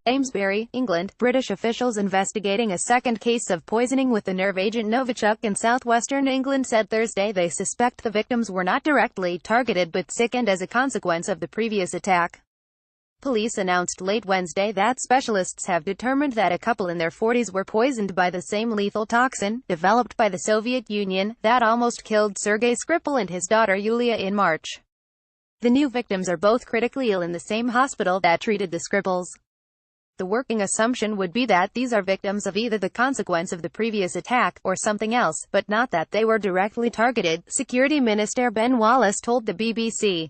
Amesbury, England. British officials investigating a second case of poisoning with the nerve agent Novichok in southwestern England said Thursday they suspect the victims were not directly targeted but sickened as a consequence of the previous attack. Police announced late Wednesday that specialists have determined that a couple in their 40s were poisoned by the same lethal toxin, developed by the Soviet Union, that almost killed Sergei Skripal and his daughter Yulia in March. The new victims are both critically ill in the same hospital that treated the Skripals. The working assumption would be that these are victims of either the consequence of the previous attack, or something else, but not that they were directly targeted, Security Minister Ben Wallace told the BBC.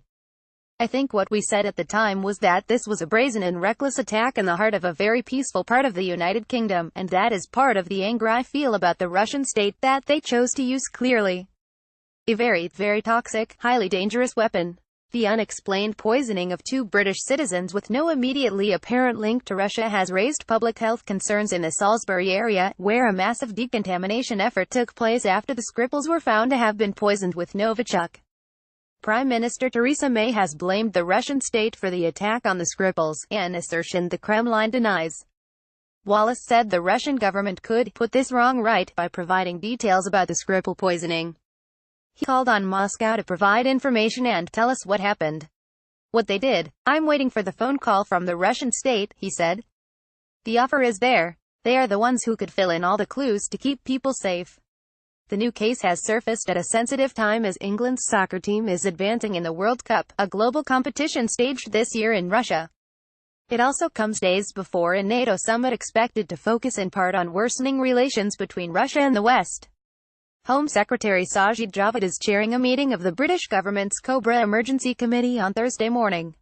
I think what we said at the time was that this was a brazen and reckless attack in the heart of a very peaceful part of the United Kingdom, and that is part of the anger I feel about the Russian state that they chose to use clearly a very, very toxic, highly dangerous weapon. The unexplained poisoning of two British citizens with no immediately apparent link to Russia has raised public health concerns in the Salisbury area, where a massive decontamination effort took place after the Skripals were found to have been poisoned with Novichok. Prime Minister Theresa May has blamed the Russian state for the attack on the Skripals, an assertion the Kremlin denies. Wallace said the Russian government could put this wrong right by providing details about the Skripal poisoning. He called on Moscow to provide information and tell us what happened. What they did. I'm waiting for the phone call from the Russian state, he said. The offer is there. They are the ones who could fill in all the clues to keep people safe. The new case has surfaced at a sensitive time as England's soccer team is advancing in the World Cup, a global competition staged this year in Russia. It also comes days before a NATO summit expected to focus in part on worsening relations between Russia and the West. Home Secretary Sajid Javid is chairing a meeting of the British government's Cobra Emergency Committee on Thursday morning.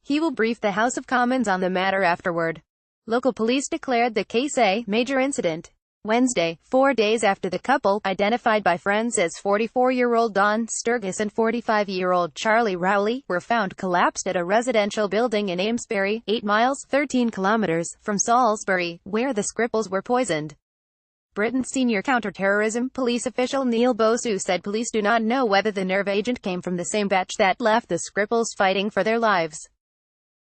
He will brief the House of Commons on the matter afterward. Local police declared the case a major incident Wednesday, 4 days after the couple, identified by friends as 44-year-old Don Sturgis and 45-year-old Charlie Rowley, were found collapsed at a residential building in Amesbury, 8 miles, 13 kilometers, from Salisbury, where the Skripals were poisoned. Britain's senior counter-terrorism police official Neil Bosu said police do not know whether the nerve agent came from the same batch that left the Skripals fighting for their lives.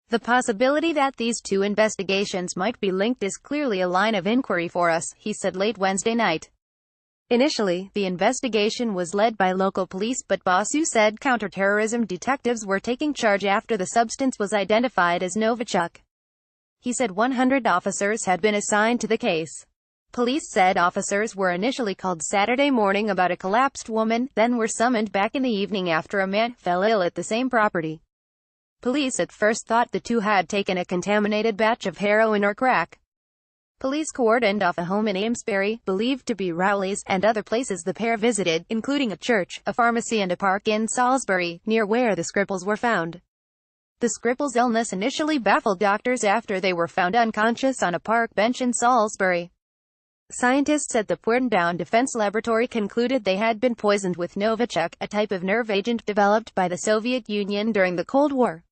The possibility that these two investigations might be linked is clearly a line of inquiry for us, he said late Wednesday night. Initially, the investigation was led by local police, but Bosu said counterterrorism detectives were taking charge after the substance was identified as Novichok. He said 100 officers had been assigned to the case. Police said officers were initially called Saturday morning about a collapsed woman, then were summoned back in the evening after a man fell ill at the same property. Police at first thought the two had taken a contaminated batch of heroin or crack. Police cordoned off a home in Amesbury, believed to be Rowley's, and other places the pair visited, including a church, a pharmacy and a park in Salisbury, near where the Skripals were found. The Skripals' illness initially baffled doctors after they were found unconscious on a park bench in Salisbury. Scientists at the Portadown Defense Laboratory concluded they had been poisoned with Novichok, a type of nerve agent developed by the Soviet Union during the Cold War.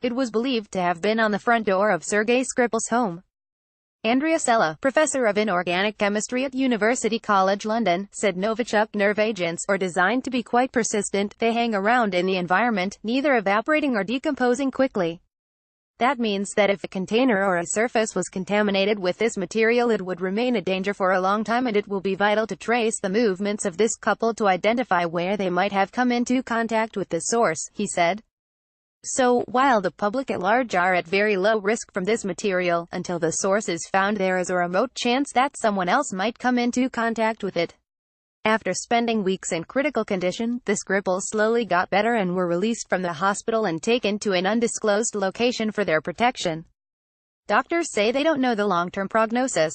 It was believed to have been on the front door of Sergei Skripal's home. Andrea Sella, professor of inorganic chemistry at University College London, said Novichok nerve agents are designed to be quite persistent. They hang around in the environment, neither evaporating or decomposing quickly. That means that if a container or a surface was contaminated with this material, it would remain a danger for a long time, and it will be vital to trace the movements of this couple to identify where they might have come into contact with the source, he said. So, while the public at large are at very low risk from this material, until the source is found, there is a remote chance that someone else might come into contact with it. After spending weeks in critical condition, the Skripals slowly got better and were released from the hospital and taken to an undisclosed location for their protection. Doctors say they don't know the long-term prognosis.